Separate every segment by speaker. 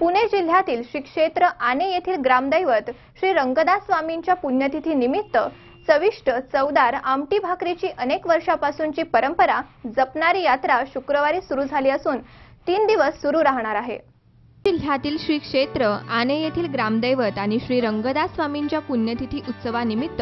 Speaker 1: पुणे जिल्ह्यातील श्री क्षेत्र आणे येथील ग्रामदैवत श्री रंगदास स्वामींच्या पुण्यतिथी निमित्त चविष्ट चवदार आमटी भाकरीची अनेक वर्षापासूनची परंपरा जपणारी यात्रा शुक्रवारी सुरू झाली असून 3 दिवस सुरू राहणार आहे। जिल्ह्यातील श्री क्षेत्र आणे येथील ग्रामदैवत आणि श्री रंगदास स्वामींच्या पुण्यतिथी उत्सवानिमित्त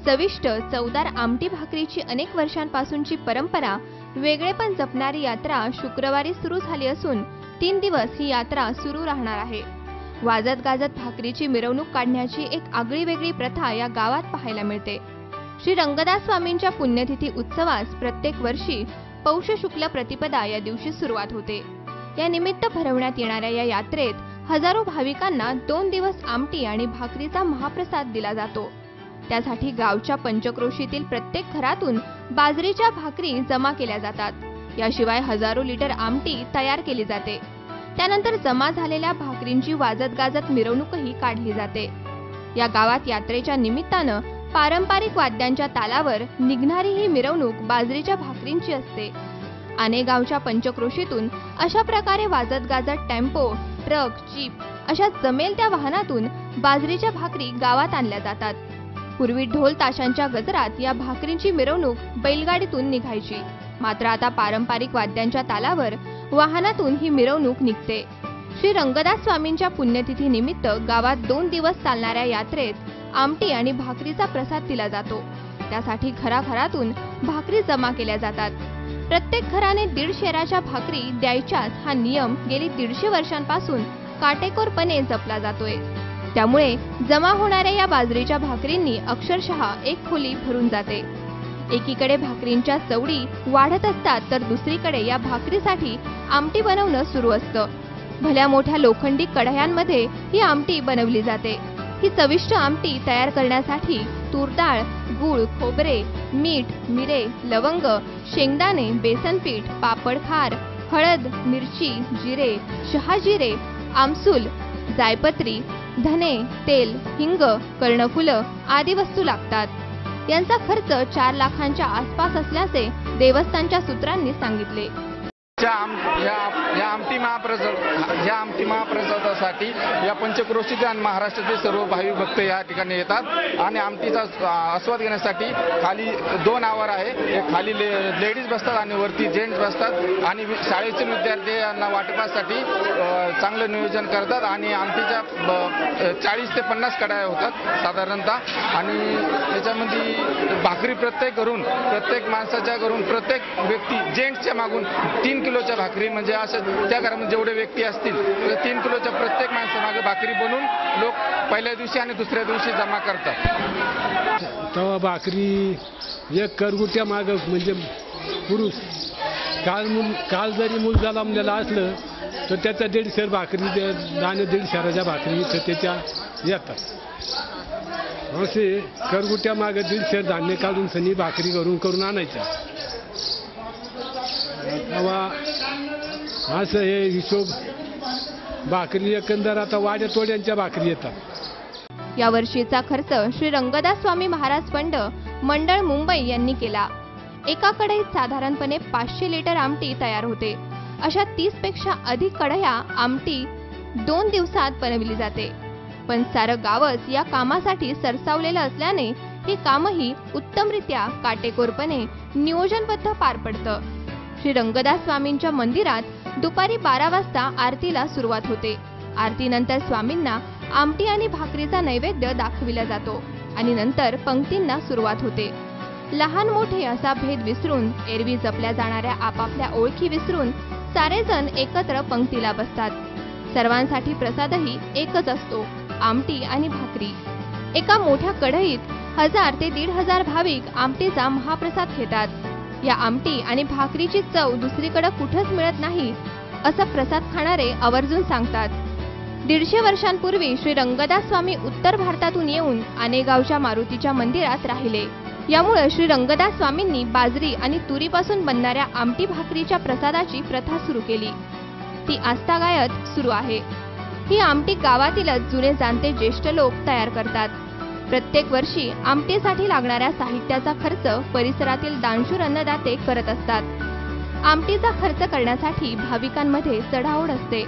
Speaker 1: चविष्ट चवदार आमटी भाकरीची अनेक वर्षांपासूनची परंपरा वेगळेपण जपणारी यात्रा शुक्रवारी सुरू झाली असून 3 दिवस ही यात्रा सुरू राहणार आहे। वाजत गाजत भाकरीची मिरवणूक काढण्याची एक आगळी वेगळी प्रथा या गावात पाहायला मिळते। श्री रंगदास स्वामींच्या पुण्यतिथी उत्सवास प्रत्येक वर्षी पौष शुक्ल प्रतिपदा या दिवशी सुरुवात होते। या निमित्त भरवण्यात येणाऱ्या या यात्रेत हजारो भाविकांना 2 दिवस आमटी आणि भाकरीचा महाप्रसाद दिला जातो। त्यासाठी गावच्या पंचक्रोशीतील प्रत्येक घरातून बाजरीच्या भाकरी जमा केल्या जातात। याशिवाय हजारो लिटर आमटी तयार केली जाते। त्यानंतर जमा झालेल्या भाकरींची वाजत गाजत मिरवणूकही काढली जाते। या गावात यात्रेच्या निमित्तानं पारंपरिक वाद्यांच्या तालावर निघणारी ही मिरवणूक बाजरीच्या भाकरींची असते। आणे गावच्या पंचक्रोशीतून अशा प्रकारे वाजत गाजत टेम्पो, ट्रक, जीप अशा जमेल त्या वाहनातून बाजरीच्या भाकरी गावात आणल्या जातात। पूर्वी ढोल ताशांच्या गजरात या भाकरींची मिरवणूक बैलगाडीतून निघायची, मात्र आता पारंपरिक वाद्यांच्या तालावर वाहनातून ही मिरवणूक निघते। श्री रंगदास स्वामींच्या पुण्यतिथी निमित्त गावात 2 दिवस चालणाऱ्या यात्रेत आमटी आणि भाकरीचा प्रसाद दिला जातो। त्यासाठी घराघरातून भाकरी जमा केल्या जातात। प्रत्येक घराने 1.5 शेराच्या भाकरी द्यायच्याच हा नियम गेली 150 वर्षांपासून काटेकोरपणे जपला जातोय। त्यामुळे जमा होणाऱ्या या बाजरीच्या भाकरींनी अक्षरशः एक खोली भरून जाते। एकीकडे भाकरींच्या चवडी वाढत असतात, तर दुसरीकडे या भाकरीसाठी आमटी बनवणं सुरू असतं। भल्या मोठ्या लोखंडी कढयांमध्ये ही आमटी बनवली जाते। ही चविष्ट आमटी तयार करण्यासाठी तूर डाळ, गूळ, खोबरे, मीठ, मिरे, लवंग, शेंगदाणे, बेसन पीठ, पापड खार, हळद, मिरची, जिरे, शहाजिरे, आमसूल, जायपत्री, धने, तेल, हिंग, कर्णफुलं आदी वस्तू लागतात। यांचा खर्च 4 लाखांच्या आसपास असल्याचे देवस्थानच्या सूत्रांनी सांगितले।
Speaker 2: या आमटी महाप्रसादासाठी या पंचक्रोशीतील आणि महाराष्ट्रातील सर्व भाविक भक्त या ठिकाणी येतात आणि आमटीचा आस्वाद घेण्यासाठी खाली 2 आवर आहे। एक खाली लेडीज बसतात आणि वरती जेंट्स बसतात आणि शाळेतील विद्यार्थी यांना वाटपासाठी चांगलं नियोजन करतात आणि आमटीच्या 40 ते 50 कढया होतात साधारणतः आणि त्याच्यामध्ये भाकरी प्रत्येक माणसाच्या घरून प्रत्येक व्यक्ती जेंट्सच्या मागून 3 किलोच्या भाकरी म्हणजे असं त्या घरामध्ये जेवढे व्यक्ती असतील तर 3 किलोच्या प्रत्येक माणसामागे भाकरी बनवून लोक पहिल्या दिवशी आणि दुसऱ्या दिवशी जमा करतात।
Speaker 3: तवा भाकरी एक करगुट्या माग म्हणजे पुरुष काल जरी मूल जन्मलेला असलं तर त्याचा 1.5 शेर भाकरी 1.5 शेराच्या भाकरी तर त्याच्या येतात। असे करगुट्या मागे 1.5 शेर धान्य काढून सनी भाकरी करून आणायच्या। तेव्हा असं हे हिशोब भाकरी एकंदर आता वाड्या तोड्यांच्या भाकरी येतात।
Speaker 1: या वर्षीचा खर्च श्री रंगदास स्वामी महाराज फंड मंडळ मुंबई यांनी केला। एका कढईत साधारणपणे 500 लिटर आमटी तयार होते। अशा 30 पेक्षा अधिक कढया आमटी 2 दिवसात बनवली जाते। पण सारं गावच या कामासाठी सरसावलेलं असल्याने हे कामही उत्तमरित्या काटेकोरपणे नियोजनबद्ध पार पडतं। श्री रंगदास स्वामींच्या मंदिरात दुपारी 12 वाजता आरतीला सुरुवात होते। आरतीनंतर स्वामींना आमटी आणि भाकरीचा नैवेद्य दाखविला जातो आणि नंतर पंक्तींना सुरुवात होते। लहान मोठे असा भेद विसरून, एरवी जपल्या जाणाऱ्या आपापल्या ओळखी विसरून सारेजण एकत्र पंक्तीला बसतात। सर्वांसाठी प्रसादही एकच असतो, आमटी आणि भाकरी। एका मोठ्या कढईत 1000 ते 1500 भाविक आमटीचा महाप्रसाद घेतात। या आमटी आणि भाकरीची चव दुसरीकडे कुठंच मिळत नाही असं प्रसाद खाणारे आवर्जून सांगतात। 150 वर्षांपूर्वी श्री रंगदास स्वामी उत्तर भारतातून येऊन आणे गावच्या मारुतीच्या मंदिरात राहिले। यामुळे श्री रंगदास स्वामींनी बाजरी आणि तुरीपासून बनणाऱ्या आमटी भाकरीच्या प्रसादाची प्रथा सुरू केली। ती आस्थागायत सुरू आहे। ही आमटी गावातीलच जुने जाणते ज्येष्ठ लोक तयार करतात। प्रत्येक वर्षी आमटीसाठी लागणाऱ्या साहित्याचा खर्च परिसरातील दानशूर अन्नदाते करत असतात। आमटीचा खर्च करण्यासाठी भाविकांमध्ये चढाओढ असते।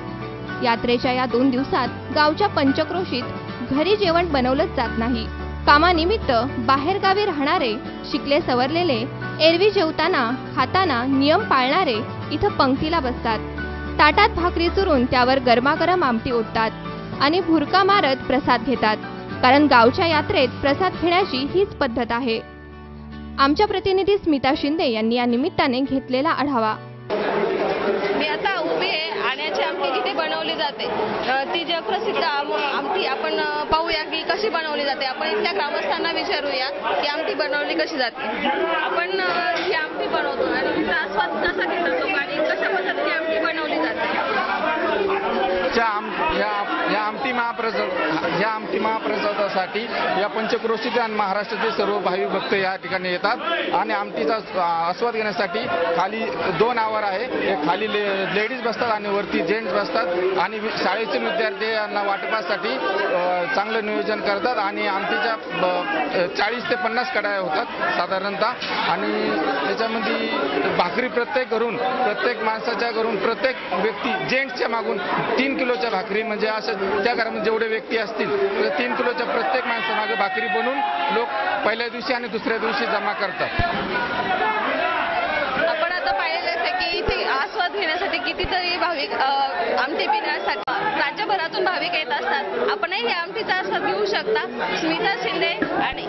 Speaker 1: यात्रेच्या या 2 दिवसात गावच्या पंचक्रोशीत घरी जेवण बनवलंच जात नाही. कामानिमित्त बाहेरगावी राहणारे, शिकले सवरलेले, एरवी जेवताना खाताना नियम पाळणारे इथं पंक्तीला बसतात. ताटात भाकरी चुरून त्यावर गरमागरम आमटी ओततात आणि भुरका मारत प्रसाद घेतात. कारण गावच्या यात्रेत प्रसाद घेण्याची हीच पद्धत आहे. आमच्या प्रतिनिधी स्मिता शिंदे यांनी या निमित्ताने घेतलेला आढावा.
Speaker 4: मी आता उभी आहे. आण्याची आमटी इथे बनवली जाते. ती जगप्रसिद्ध आमटी आपण पाहूया की कशी बनवली जाते. आपण इथल्या ग्रामस्थांना विचारूया की आमटी बनवली कशी जाते. आपण ही आमटी बनवतो आणि तिचा आस्वाद कसा घेतात लोक आणि कशा पद्धतीने आमटी बनवली जाते.
Speaker 2: या आमटी महाप्रसादासाठी या पंचक्रोशीतील आणि महाराष्ट्रातील सर्व भाविक भक्त या ठिकाणी येतात आणि आमटीचा आस्वाद घेण्यासाठी खाली 2 आवर आहे. एक खाली लेडीज बसतात आणि वरती जेंट्स बसतात आणि शाळेचे विद्यार्थी यांना वाटपासाठी चांगलं नियोजन करतात आणि आमटीच्या 40 ते 50 कढया होतात साधारणतः आणि त्याच्यामध्ये भाकरी प्रत्येक माणसाच्या घरून प्रत्येक व्यक्ती जेंट्सच्या मागून 3 किलोच्या भाकरी म्हणजे असं त्या घरामध्ये जेवढे व्यक्ती असतील तर 3 किलोच्या प्रत्येक माणसामागे भाकरी बनवून लोक पहिल्या दिवशी आणि दुसऱ्या दिवशी जमा करतात.
Speaker 4: आपण आता पाहिलेच आहे की इथे आस्वाद घेण्यासाठी कितीतरी भाविक आमटी पिण्यासाठी राज्यभरातून भाविक येत असतात. आपणही या आमटीचा आस्वाद घेऊ शकता. स्मिता शिंदे आणि